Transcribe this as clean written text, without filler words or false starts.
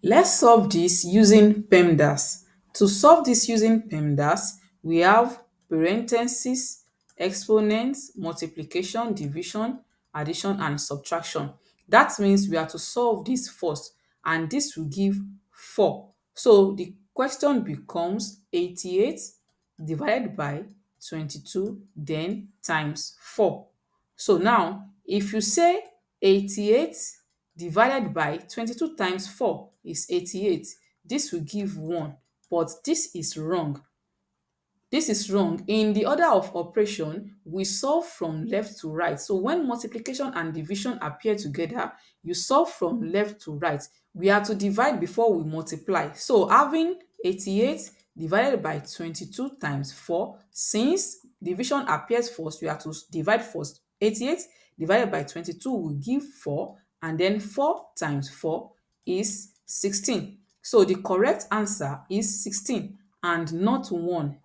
Let's solve this using PEMDAS. To solve this using PEMDAS, we have parentheses, exponents, multiplication, division, addition, and subtraction. That means we are to solve this first, and this will give 4. So the question becomes 88 divided by 22, then times 4. So now, if you say 88 divided by 22 times 4 is 88, this will give 1, but this is wrong. This is wrong. In the order of operation, we solve from left to right. So when multiplication and division appear together, you solve from left to right. We are to divide before we multiply. So having 88 divided by 22 times 4, since division appears first, we have to divide first. 88 divided by 22 will give 4, and then 4 times 4 is 16. So the correct answer is 16 and not 1.